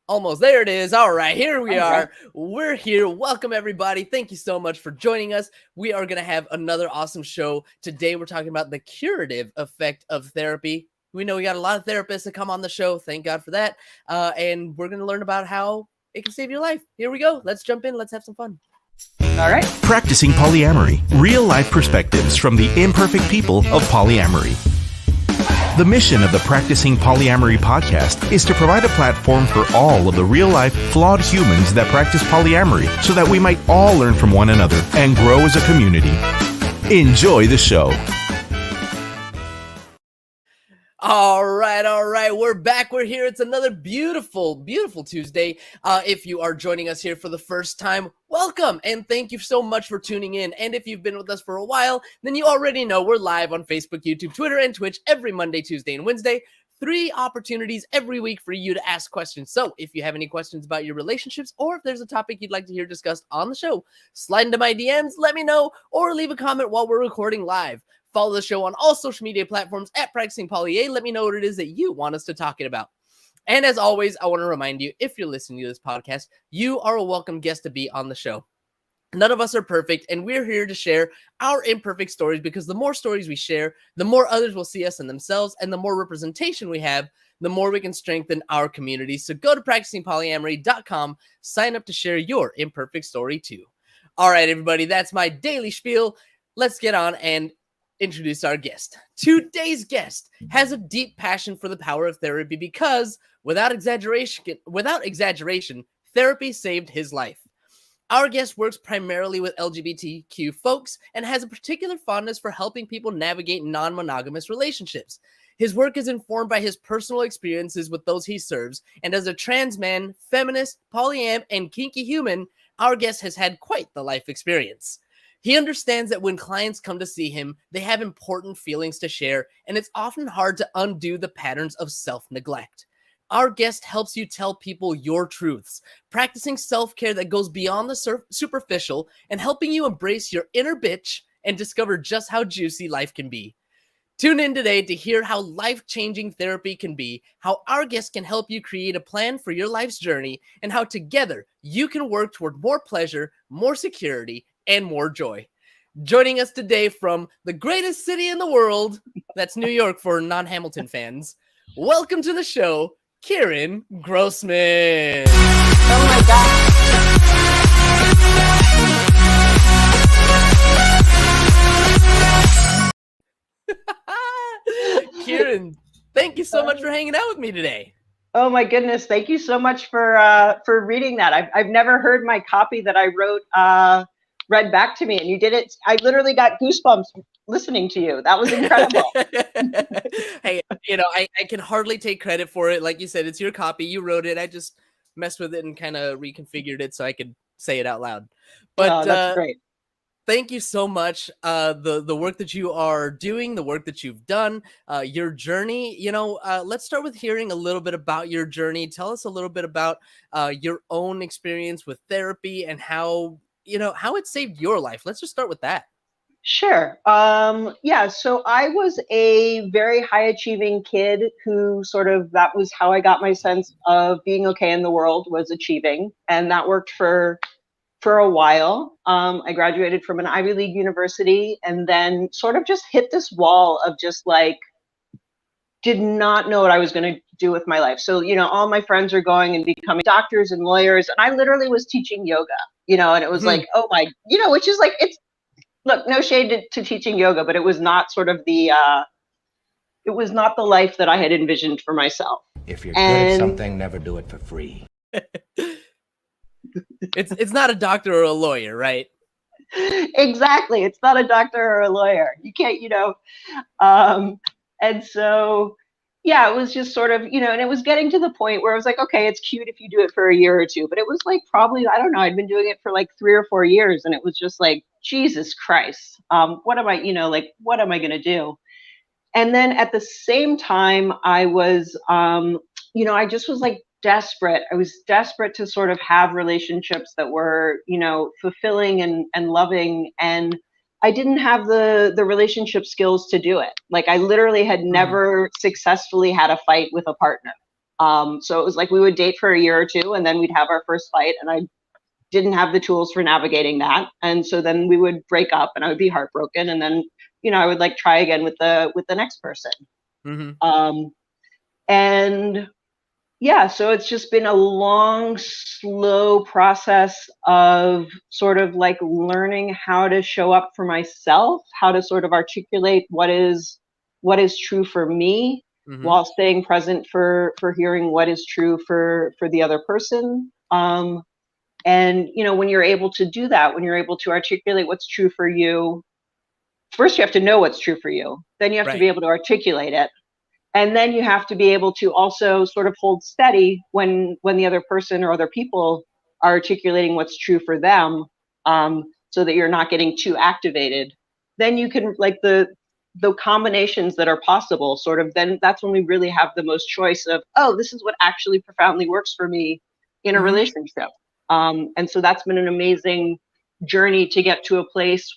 Almost. There it is. All right, here we All are. right. We're here. Welcome, everybody. Thank you so much for joining us. We are going to have another awesome show. Today, we're talking about the curative effect of therapy. We know we got a lot of therapists that come on the show. Thank God for that. And we're going to learn about how it can save your life. Here we go. Let's jump in. Let's have some fun. All right. Practicing polyamory. Real-life perspectives from the imperfect people of polyamory. The mission of the Practicing Polyamory podcast is to provide a platform for all of the real-life, flawed humans that practice polyamory so that we might all learn from one another and grow as a community. Enjoy the show. All right. We're back. We're here. It's another beautiful, beautiful Tuesday. If you are joining us here for the first time, welcome and thank you so much for tuning in. And if you've been with us for a while, then you already know we're live on Facebook, YouTube, Twitter, and Twitch every Monday, Tuesday, and Wednesday. 3 opportunities every week for you to ask questions. So if you have any questions about your relationships, or if there's a topic you'd like to hear discussed on the show, slide into my DMs, let me know, or leave a comment while we're recording live. Follow the show on all social media platforms at Practicing Polya. Let me know what it is that you want us to talk about. And as always, I want to remind you, if you're listening to this podcast, you are a welcome guest to be on the show. None of us are perfect, and we're here to share our imperfect stories because the more stories we share, the more others will see us in themselves, and the more representation we have, the more we can strengthen our community. So go to practicingpolyamory.com, sign up to share your imperfect story too. All right, everybody, that's my daily spiel. Let's get on and introduce our guest. Today's guest has a deep passion for the power of therapy because, without exaggeration, therapy saved his life. Our guest works primarily with LGBTQ folks and has a particular fondness for helping people navigate non-monogamous relationships. His work is informed by his personal experiences with those he serves, and as a trans man, feminist, polyam, and kinky human, our guest has had quite the life experience. He understands that when clients come to see him, they have important feelings to share, and it's often hard to undo the patterns of self-neglect. Our guest helps you tell people your truths, practicing self-care that goes beyond the superficial and helping you embrace your inner bitch and discover just how juicy life can be. Tune in today to hear how life-changing therapy can be, how our guest can help you create a plan for your life's journey, and how together you can work toward more pleasure, more security, and more joy. Joining us today from the greatest city in the world, that's New York for non-Hamilton fans, welcome to the show, Kieran Grosman. Oh my God. Kieran, thank you so much for hanging out with me today. Oh my goodness! Thank you so much for reading that. I've never heard my copy that I wrote read back to me, and you did it. I literally got goosebumps listening to you. That was incredible. Hey, I can hardly take credit for it. Like you said, it's your copy. You wrote it. I just messed with it and kind of reconfigured it so I could say it out loud. But that's great. Thank you so much. The work that you are doing, the work that you've done, your journey. Let's start with hearing a little bit about your journey. Tell us a little bit about your own experience with therapy and how it saved your life. Let's just start with that. Sure. So I was a very high achieving kid who that was how I got my sense of being okay in the world, was achieving. And that worked for a while. I graduated from an Ivy League university and then sort of just hit this wall of just like, did not know what I was going to do with my life. So, all my friends are going and becoming doctors and lawyers. And I literally was teaching yoga, and it was like, oh my, which is like, look, no shade to teaching yoga, but it was not sort of the life that I had envisioned for myself. If you're good at something, never do it for free. It's not a doctor or a lawyer, right? Exactly. It's not a doctor or a lawyer. You can't, and so, yeah, it was just sort of, and it was getting to the point where I was like, okay, it's cute if you do it for a year or two, but it was like, probably, I don't know, I'd been doing it for like 3 or 4 years. And it was just like, Jesus Christ, what am I going to do? And then at the same time, I was, I just was like desperate. I was desperate to sort of have relationships that were, fulfilling and loving. And I didn't have the relationship skills to do it. Like I literally had never successfully had a fight with a partner. So it was like we would date for a year or two, and then we'd have our first fight, and I didn't have the tools for navigating that. And so then we would break up, and I would be heartbroken, and then, I would like try again with the next person. And yeah, so it's just been a long, slow process of sort of like learning how to show up for myself, how to sort of articulate what is true for me, while staying present for hearing what is true for the other person. And when you're able to do that, when you're able to articulate what's true for you, first you have to know what's true for you. Then you have to be able to articulate it. And then you have to be able to also sort of hold steady when the other person or other people are articulating what's true for them, so that you're not getting too activated. Then you can, like, the combinations that are possible, sort of, then that's when we really have the most choice of, oh, this is what actually profoundly works for me in a relationship. And so that's been an amazing journey to get to a place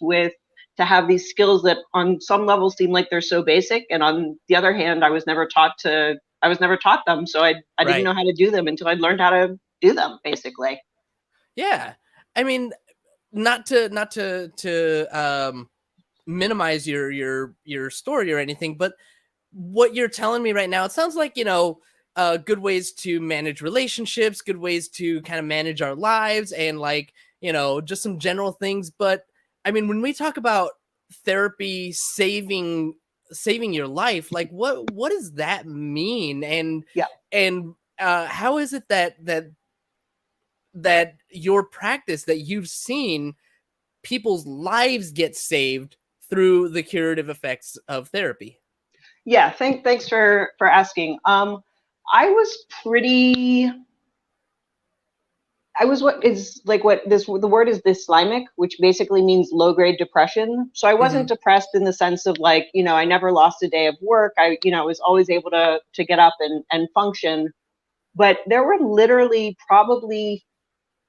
to have these skills that on some level seem like they're so basic, and on the other hand, I was never taught them, so I didn't know how to do them until I learned how to do them, basically. Yeah, I mean, not to minimize your story or anything, but what you're telling me right now, it sounds like good ways to manage relationships, good ways to kind of manage our lives, and like just some general things, but I mean, when we talk about therapy saving your life, like what does that mean? And how is it that your practice, that you've seen people's lives get saved through the curative effects of therapy? Yeah, thanks for asking. The word is dyslymic, which basically means low grade depression. So I wasn't depressed in the sense of like, I never lost a day of work. I was always able to get up and function. But there were literally probably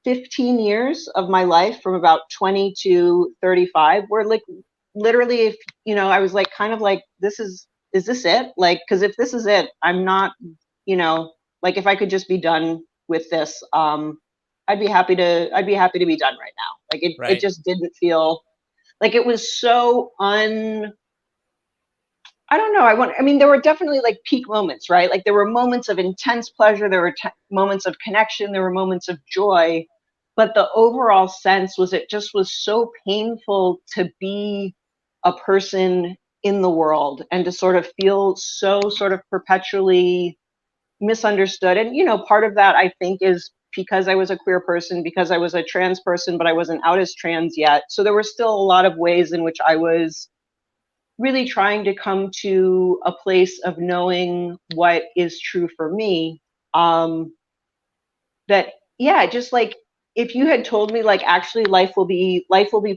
15 years of my life from about 20 to 35 where, like, literally, if, I was like, kind of like, is this it? Like, because if this is it, I'm not, like, if I could just be done with this, I'd be happy to be done right now. Like, it just didn't feel like it was so I don't know. I mean, there were definitely like peak moments, right? Like there were moments of intense pleasure. There were moments of connection. There were moments of joy. But the overall sense was it just was so painful to be a person in the world and to sort of feel so sort of perpetually misunderstood. And, part of that I think is because I was a queer person, because I was a trans person, but I wasn't out as trans yet. So there were still a lot of ways in which I was really trying to come to a place of knowing what is true for me. Just like, if you had told me like actually life will be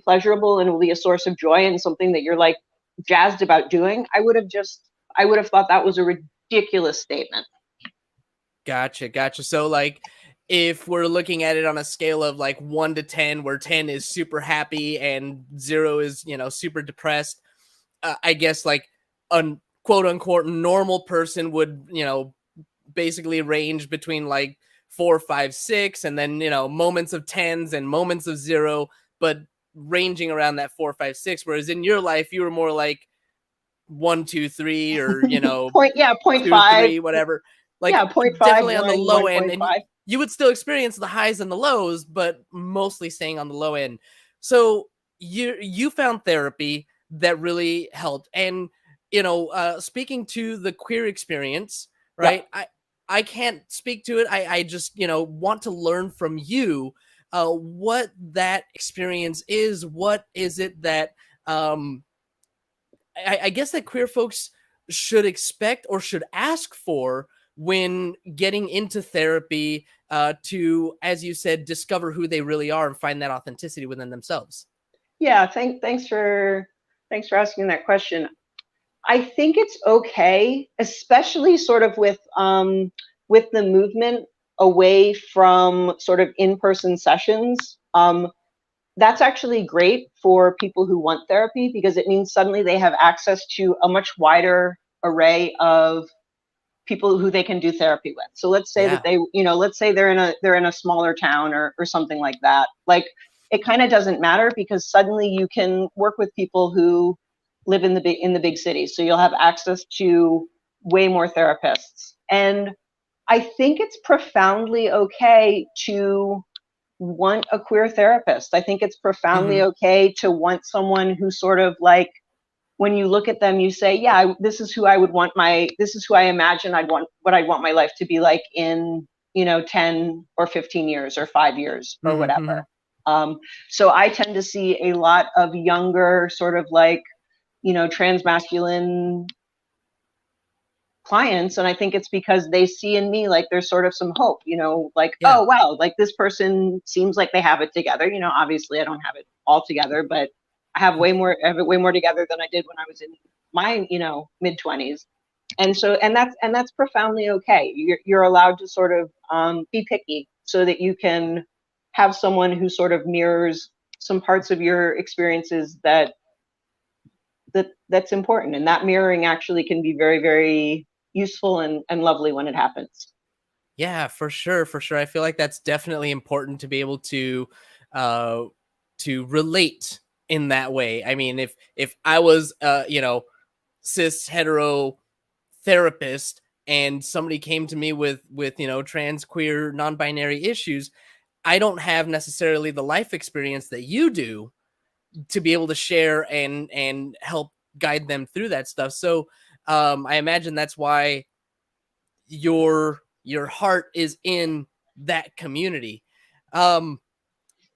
pleasurable and will be a source of joy and something that you're like jazzed about doing, I would have thought that was a ridiculous statement. Gotcha. So like, if we're looking at it on a scale of like 1 to 10, where 10 is super happy and 0 is, super depressed, I guess like a quote unquote normal person would, basically range between like 4, 5, 6, and then, moments of 10s and moments of 0, but ranging around that 4, 5, 6. Whereas in your life, you were more like 1, 2, 3, or, 0.5, 2, 3, whatever. Like 0.5, definitely on the 1, low end. 1.5. And you would still experience the highs and the lows, but mostly staying on the low end. So you found therapy that really helped. And, speaking to the queer experience, right? Yeah. I can't speak to it. I just, want to learn from you what that experience is. What is it that I guess that queer folks should expect or should ask for when getting into therapy to, as you said, discover who they really are and find that authenticity within themselves? Yeah, thanks for asking that question. I think it's okay, especially sort of with the movement away from sort of in-person sessions. That's actually great for people who want therapy, because it means suddenly they have access to a much wider array of people who they can do therapy with. So let's say that they, let's say they're in a smaller town or something like that. Like, it kind of doesn't matter, because suddenly you can work with people who live in the big cities. So you'll have access to way more therapists. And I think it's profoundly okay to want a queer therapist. I think it's profoundly okay to want someone who sort of like, when you look at them, you say, yeah, this is who I imagine what I'd want my life to be like in, 10 or 15 years or 5 years or whatever. So I tend to see a lot of younger sort of like, transmasculine clients, and I think it's because they see in me like there's sort of some hope, like, oh wow, like this person seems like they have it together. Obviously I don't have it all together, but I have it way more together than I did when I was in my mid 20s. And so that's profoundly okay. You're allowed to sort of be picky, so that you can have someone who sort of mirrors some parts of your experiences that's important, and that mirroring actually can be very, very useful and lovely when it happens. Yeah, for sure. I feel like that's definitely important to be able to relate in that way. I mean, if I was cis hetero therapist and somebody came to me with trans, queer, non-binary issues, I don't have necessarily the life experience that you do to be able to share and help guide them through that stuff. So I imagine that's why your heart is in that community.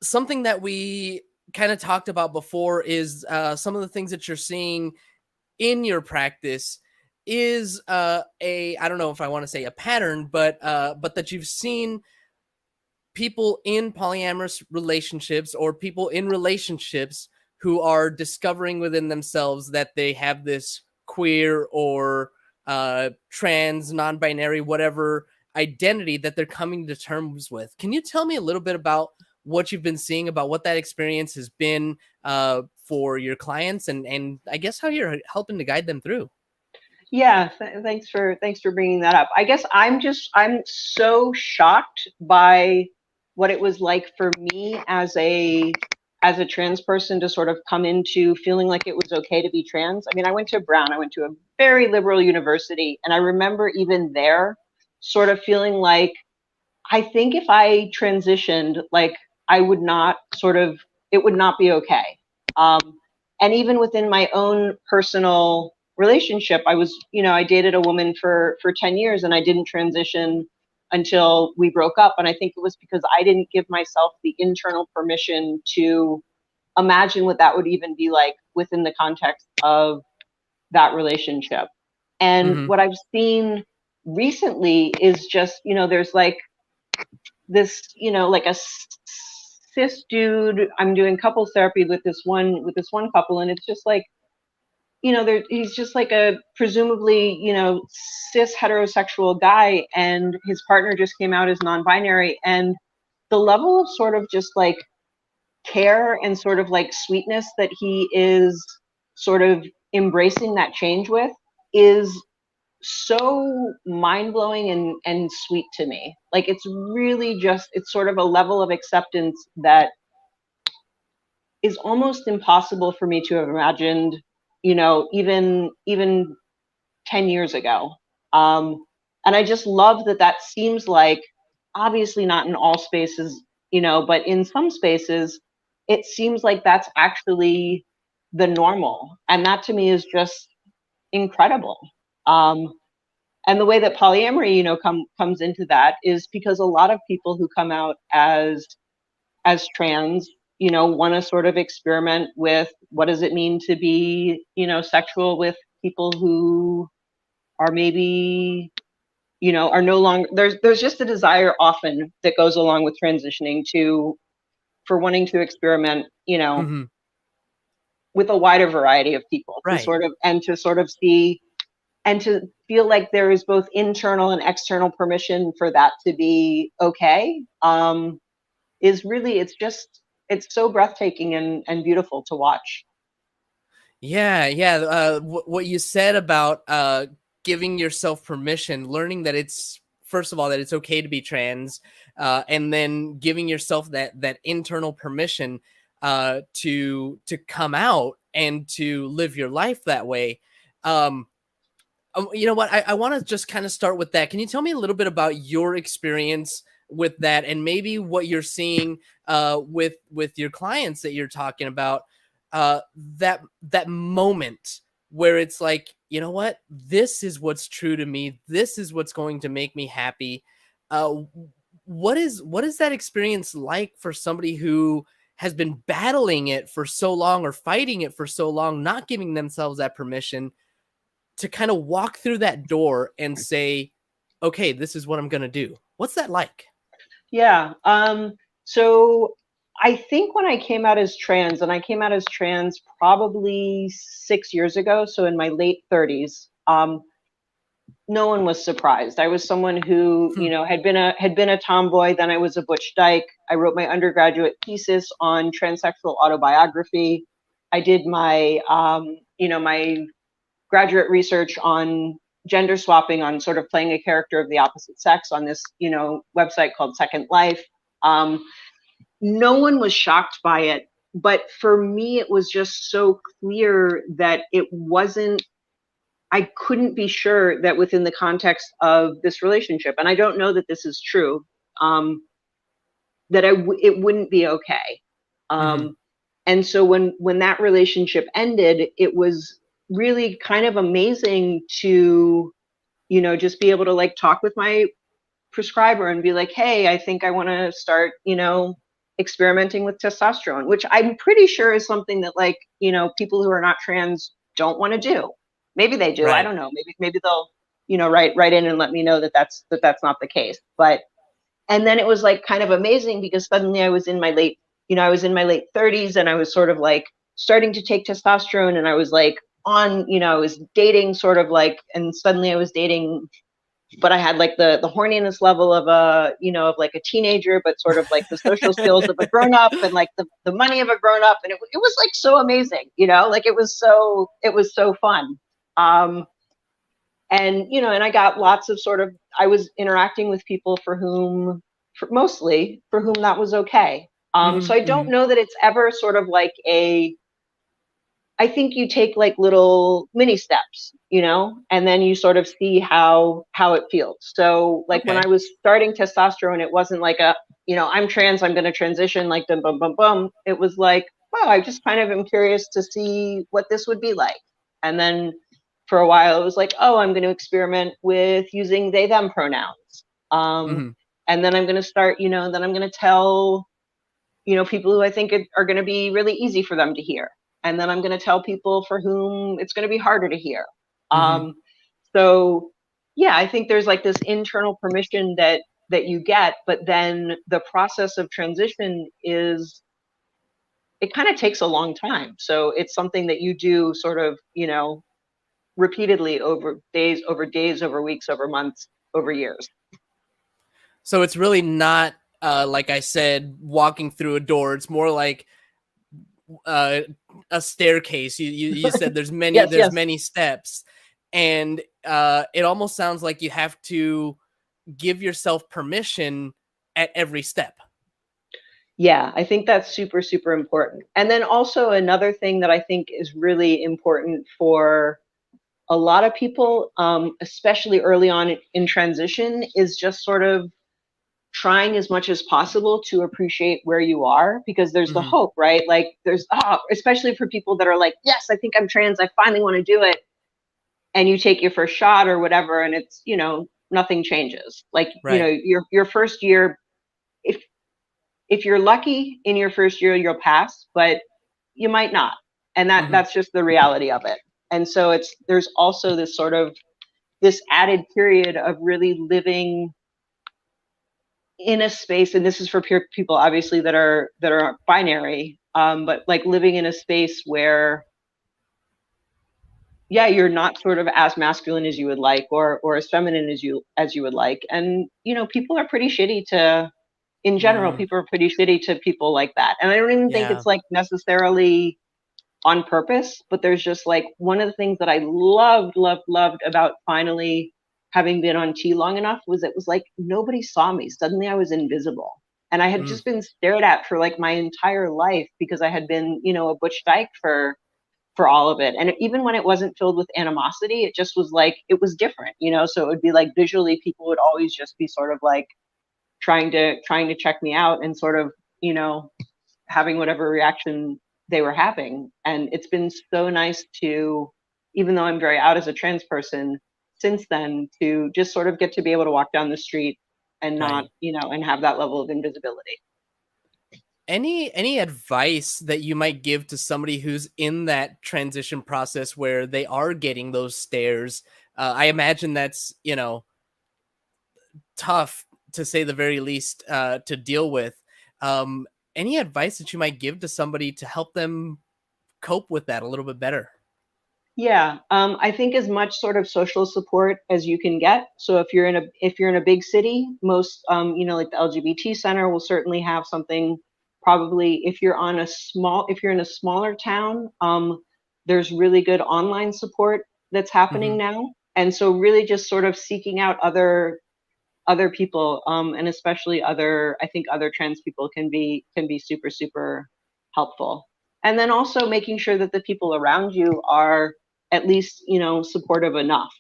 Something that we kind of talked about before is some of the things that you're seeing in your practice is I don't know if I want to say a pattern, but that you've seen people in polyamorous relationships or people in relationships who are discovering within themselves that they have this queer or trans, non-binary, whatever identity that they're coming to terms with. Can you tell me a little bit about what you've been seeing, about what that experience has been for your clients, and I guess how you're helping to guide them through? Yeah, thanks for bringing that up. I guess I'm so shocked by what it was like for me as a trans person to sort of come into feeling like it was okay to be trans. I mean, I went to Brown. I went to a very liberal university, and I remember even there sort of feeling like, I think if I transitioned, like I would not it would not be okay. And even within my own personal relationship, I dated a woman for 10 years, and I didn't transition until we broke up. And I think it was because I didn't give myself the internal permission to imagine what that would even be like within the context of that relationship. And what I've seen recently is just, there's like this, like a cis dude. I'm doing couples therapy with this one couple, and it's just like, he's just like a presumably, cis heterosexual guy, and his partner just came out as non-binary, and the level of sort of just like care and sort of like sweetness that he is sort of embracing that change with is so mind-blowing and sweet to me. Like, it's really just, it's sort of a level of acceptance that is almost impossible for me to have imagined, even 10 years ago. And I just love that seems like, obviously not in all spaces, but in some spaces, it seems like that's actually the normal. And that to me is just incredible. And the way that polyamory, comes into that is because a lot of people who come out as trans, want to sort of experiment with what does it mean to be, sexual with people who are maybe, are no longer, there's just a desire often that goes along with transitioning for wanting to experiment, with a wider variety of people, Right. to sort of see and to feel like there is both internal and external permission for that to be okay, is really, it's so breathtaking and beautiful to watch. Yeah. What you said about giving yourself permission, learning that it's, first of all, that it's okay to be trans, and then giving yourself that internal permission to come out and to live your life that way. You know what? I want to just kind of start with that. Can you tell me a little bit about your experience with that, and maybe what you're seeing with your clients that you're talking about? That moment where it's like, you know what? This is what's true to me. This is what's going to make me happy. What is that experience like for somebody who has been battling it for so long, or fighting it for so long, not giving themselves that permission to kind of walk through that door and say, okay, this is what I'm going to do? What's that like? Yeah. So I think when I came out as trans, and I came out as trans probably 6 years ago, so in my late 30s, no one was surprised. I was someone who, had been a tomboy. Then I was a butch dyke. I wrote my undergraduate thesis on transsexual autobiography. I did my, my graduate research on gender swapping, on sort of playing a character of the opposite sex on this, website called Second Life. No one was shocked by it, but for me, it was just so clear that it wasn't, I couldn't be sure that within the context of this relationship, and I don't know that this is true, that it wouldn't be okay. And so when that relationship ended, it was really kind of amazing to, just be able to like talk with my prescriber and be like, hey, I think I want to start, experimenting with testosterone, which I'm pretty sure is something that like, people who are not trans don't want to do. Maybe they do. Right. I don't know. Maybe they'll, write in and let me know that that's not the case. But, and then it was like kind of amazing because suddenly I was in my late 30s, and I was sort of like starting to take testosterone, and I was like on, I was dating sort of like, and suddenly I was dating, but I had like the horniness level of of like a teenager, but sort of like the social skills of a grown up, and like the money of a grown up. And it was like so amazing, like it was so fun. And, and I got lots of I was interacting with people mostly for whom that was okay. So I don't know that it's ever sort of like I think you take like little mini steps, and then you sort of see how it feels. So like when I was starting testosterone, it wasn't like I'm trans, I'm going to transition, like boom, boom, boom, boom. It was like, wow, I just kind of am curious to see what this would be like. And then for a while, it was like, oh, I'm going to experiment with using they, them pronouns. And then I'm going to start, then I'm going to tell, people who I think are going to be really easy for them to hear. And then I'm going to tell people for whom it's going to be harder to hear. So yeah, I think there's like this internal permission that you get, but then the process of transition it kind of takes a long time. So it's something that you do sort of, repeatedly over days, over weeks, over months, over years. So it's really not, like I said, walking through a door. It's more like a staircase. You said there's many yes. many steps, and it almost sounds like you have to give yourself permission at every step. Yeah, I think that's super, super important. And then also another thing that I think is really important for a lot of people, especially early on in transition, is just sort of trying as much as possible to appreciate where you are, because there's the hope, right? Like there's, especially for people that are like, yes, I think I'm trans, I finally want to do it. And you take your first shot or whatever, and it's, nothing changes. Like, right. Your first year, if you're lucky in your first year, you'll pass, but you might not. And that's just the reality of it. And so there's also this sort of this added period of really living in a space, and this is for people obviously that are binary, but like living in a space where, yeah, you're not sort of as masculine as you would like, or as feminine as you would like. And, people are pretty shitty in general, people are pretty shitty to people like that. And I don't even think it's like necessarily on purpose, but there's just like one of the things that I loved about finally having been on T long enough was it was like nobody saw me. Suddenly I was invisible. And I had Mm. just been stared at for like my entire life because I had been, a butch dyke for all of it. And even when it wasn't filled with animosity, it just was like it was different, so it would be like visually people would always just be sort of like trying to check me out and sort of, having whatever reaction they were having. And it's been so nice to, even though I'm very out as a trans person since then, to just sort of get to be able to walk down the street and not, Right. and have that level of invisibility. Any advice that you might give to somebody who's in that transition process where they are getting those stares? I imagine that's, tough to say the very least, to deal with. Um, any advice that you might give to somebody to help them cope with that a little bit better? Yeah, I think as much sort of social support as you can get. So if you're in a big city, most like the LGBT center will certainly have something. Probably if you're in a smaller town, there's really good online support that's happening Hmm. now. And so really just sort of seeking out other people, and especially I think other trans people can be super super helpful. And then also making sure that the people around you are at least supportive enough.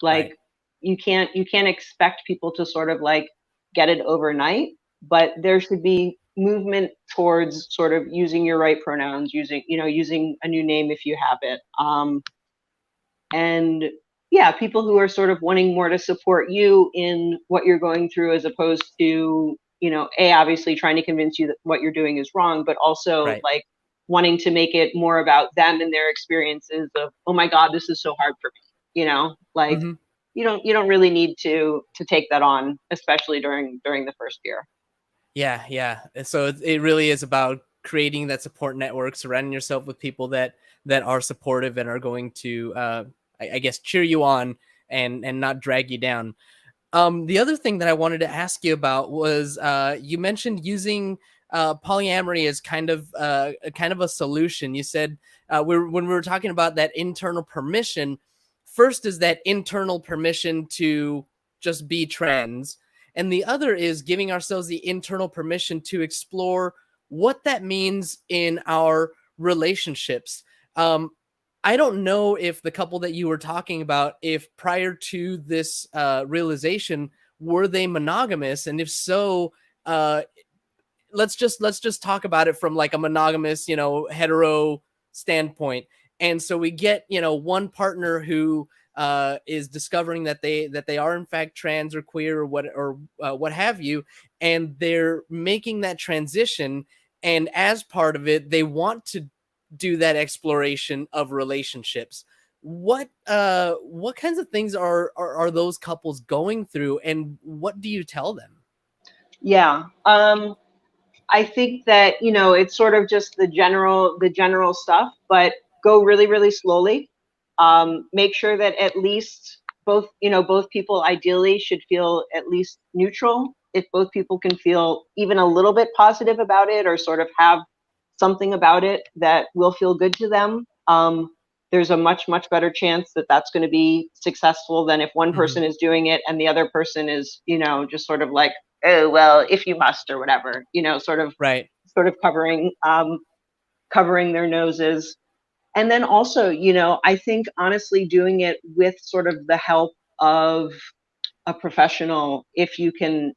Like Right. you can't expect people to sort of like get it overnight, but there should be movement towards sort of using your right pronouns, using a new name if you have it, and yeah, people who are sort of wanting more to support you in what you're going through, as opposed to, obviously trying to convince you that what you're doing is wrong, but also Right. like wanting to make it more about them and their experiences of, oh my God, this is so hard for me, like Hmm. you don't really need to take that on, especially during the first year. Yeah, yeah. So it really is about creating that support network, surrounding yourself with people that are supportive and are going to, I guess, cheer you on and not drag you down. The other thing that I wanted to ask you about was, you mentioned using polyamory as kind of a solution. You said, when we were talking about that internal permission, first is that internal permission to just be trans, and the other is giving ourselves the internal permission to explore what that means in our relationships. Um, I don't know if the couple that you were talking about, if prior to this realization, were they monogamous, and if so, uh, let's just talk about it from like a monogamous, hetero standpoint. And so we get, one partner who is discovering that they are in fact trans or queer or what have you, and they're making that transition. And as part of it, they want to do that exploration of relationships. What kinds of things are those couples going through, and what do you tell them? Yeah. I think that, it's sort of just the general stuff, but go really, really slowly. Make sure that at least both people ideally should feel at least neutral. If both people can feel even a little bit positive about it, or sort of have something about it that will feel good to them, there's a much, much better chance that that's going to be successful than if one Hmm. person is doing it and the other person is, just sort of like, oh well, if you must, or whatever, Right. sort of covering their noses. And then also, I think honestly doing it with sort of the help of a professional, if you can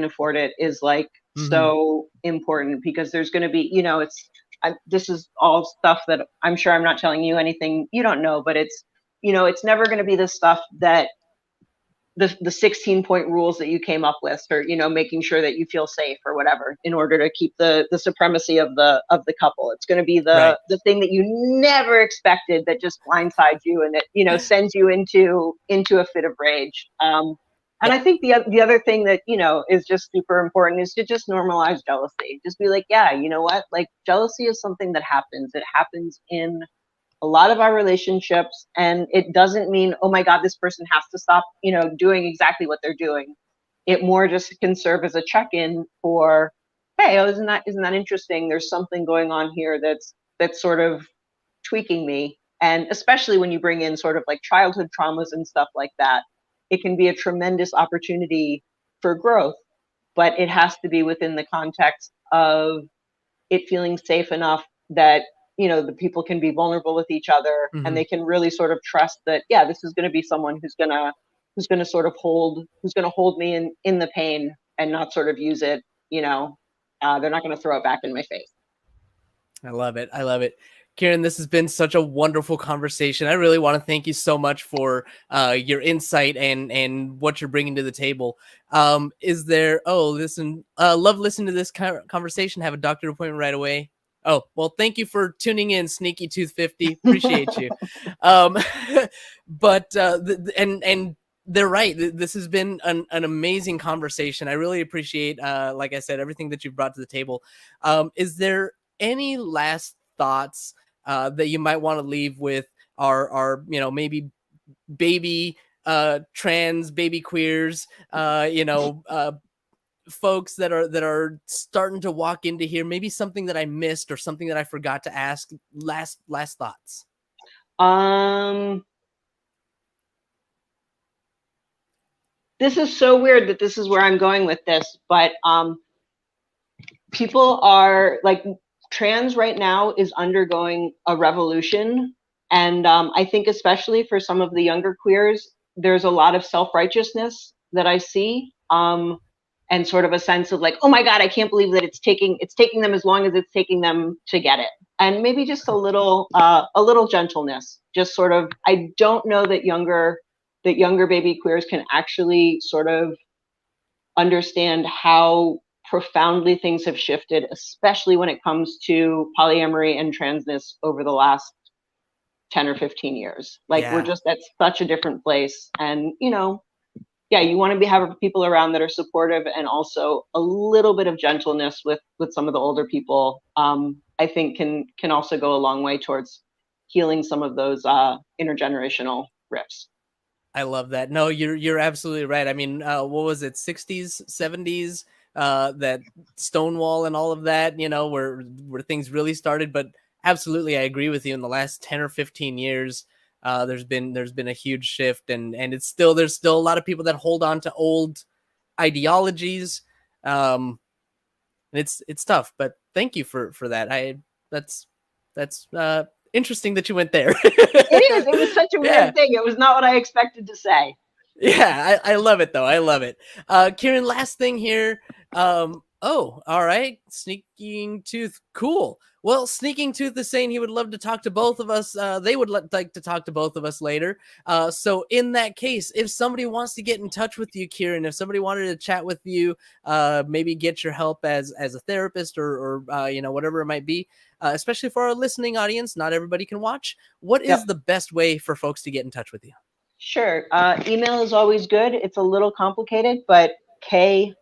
afford it, is like Hmm. so important, because there's going to be, this is all stuff that I'm sure I'm not telling you anything you don't know, but it's never going to be the stuff that the 16-point rules that you came up with, or making sure that you feel safe or whatever, in order to keep the supremacy of the couple. It's going to be the Right. the thing that you never expected, that just blindsides you, and it sends you into a fit of rage. And Yeah. I think the other thing that is just super important is to just normalize jealousy. Just be like, yeah, you know what, like jealousy is something that happens. It happens in a lot of our relationships, and it doesn't mean, oh my God, this person has to stop doing exactly what they're doing. It more just can serve as a check-in for, hey, oh, isn't that interesting, there's something going on here that's sort of tweaking me. And especially when you bring in sort of like childhood traumas and stuff like that, it can be a tremendous opportunity for growth, but it has to be within the context of it feeling safe enough that, you know, the people can be vulnerable with each other, and they can really sort of trust that, yeah, this is going to be someone who's going to sort of hold me in the pain and not sort of use it, you know, they're not going to throw it back in my face. I love it. I love it. Kieran, this has been such a wonderful conversation. I really want to thank you so much for your insight and what you're bringing to the table. Is there, love listening to this conversation. Have a doctor appointment right away. Oh, well, thank you for tuning in, Sneaky Tooth 50. Appreciate you. But they're right. This has been an amazing conversation. I really appreciate, like I said, everything that you've brought to the table. Is there any last thoughts that you might want to leave with our maybe baby trans, baby queers, folks that are starting to walk into here? Maybe something that I missed or something that I forgot to ask. Last thoughts. This is so weird that this is where I'm going with this, but people are like, trans right now is undergoing a revolution. And I think especially for some of the younger queers, there's a lot of self-righteousness that I see, and sort of a sense of like, oh my God, I can't believe that it's taking them as long as it's taking them to get it. And maybe just a little gentleness, just sort of, I don't know that younger baby queers can actually sort of understand how profoundly things have shifted, especially when it comes to polyamory and transness over the last 10 or 15 years. Like, we're just at such a different place. And, you know, yeah, you want to have people around that are supportive, and also a little bit of gentleness with some of the older people, I think can also go a long way towards healing some of those intergenerational rifts. I love that. No, you're absolutely right. I mean, what was it, 60s, 70s, that Stonewall and all of that, you know, where things really started. But absolutely, I agree with you. In the last 10 or 15 years, there's been a huge shift, and there's still a lot of people that hold on to old ideologies. And it's tough, but thank you for that. That's interesting that you went there. It was such a weird thing. It was not what I expected to say. Yeah, I love it though. I love it. Kieran, last thing here. All right. Sneaking Tooth. Cool. Well, Sneaking Tooth is saying he would love to talk to both of us. They would like to talk to both of us later. So in that case, if somebody wants to get in touch with you, Kieran, if somebody wanted to chat with you, maybe get your help as a therapist or whatever it might be, especially for our listening audience, not everybody can watch. What is the best way for folks to get in touch with you? Sure. Email is always good. It's a little complicated, but KIERAN_GROSMAN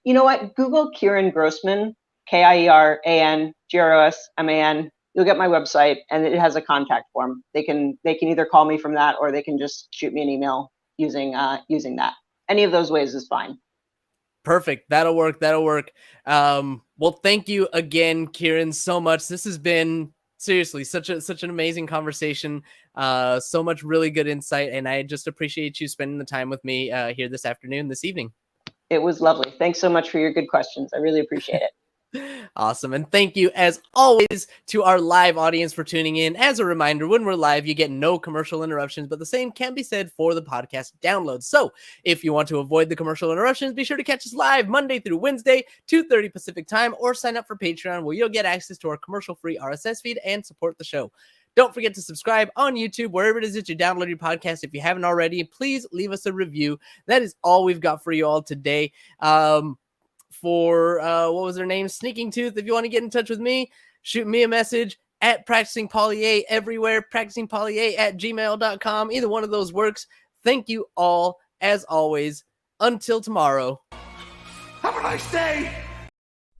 You know what? Google Kieran Grosman, KIERAN_GROSMAN. You'll get my website, and it has a contact form. They can either call me from that, or they can just shoot me an email using that. Any of those ways is fine. Perfect. That'll work. Well, thank you again, Kieran, so much. This has been seriously such an amazing conversation. So much really good insight, and I just appreciate you spending the time with me here this evening. It was lovely. Thanks so much for your good questions. I really appreciate it. Awesome. And thank you, as always, to our live audience for tuning in. As a reminder, when we're live, you get no commercial interruptions, but the same can be said for the podcast downloads. So if you want to avoid the commercial interruptions, be sure to catch us live Monday through Wednesday, 2:30 Pacific time, or sign up for Patreon, where you'll get access to our commercial-free RSS feed and support the show. Don't forget to subscribe on YouTube, wherever it is that you download your podcast. If you haven't already, please leave us a review. That is all we've got for you all today. For what was her name? Sneaking Tooth. If you want to get in touch with me, shoot me a message at Practicing Poly A everywhere, practicingpoly8@gmail.com. Either one of those works. Thank you all, as always. Until tomorrow. Have a nice day.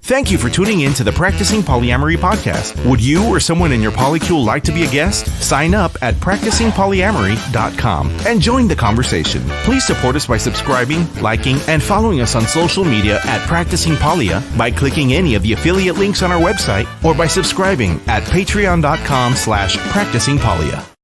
Thank you for tuning in to the Practicing Polyamory podcast. Would you or someone in your polycule like to be a guest? Sign up at practicingpolyamory.com and join the conversation. Please support us by subscribing, liking, and following us on social media at Practicing Polya by clicking any of the affiliate links on our website or by subscribing at patreon.com/practicingpolya.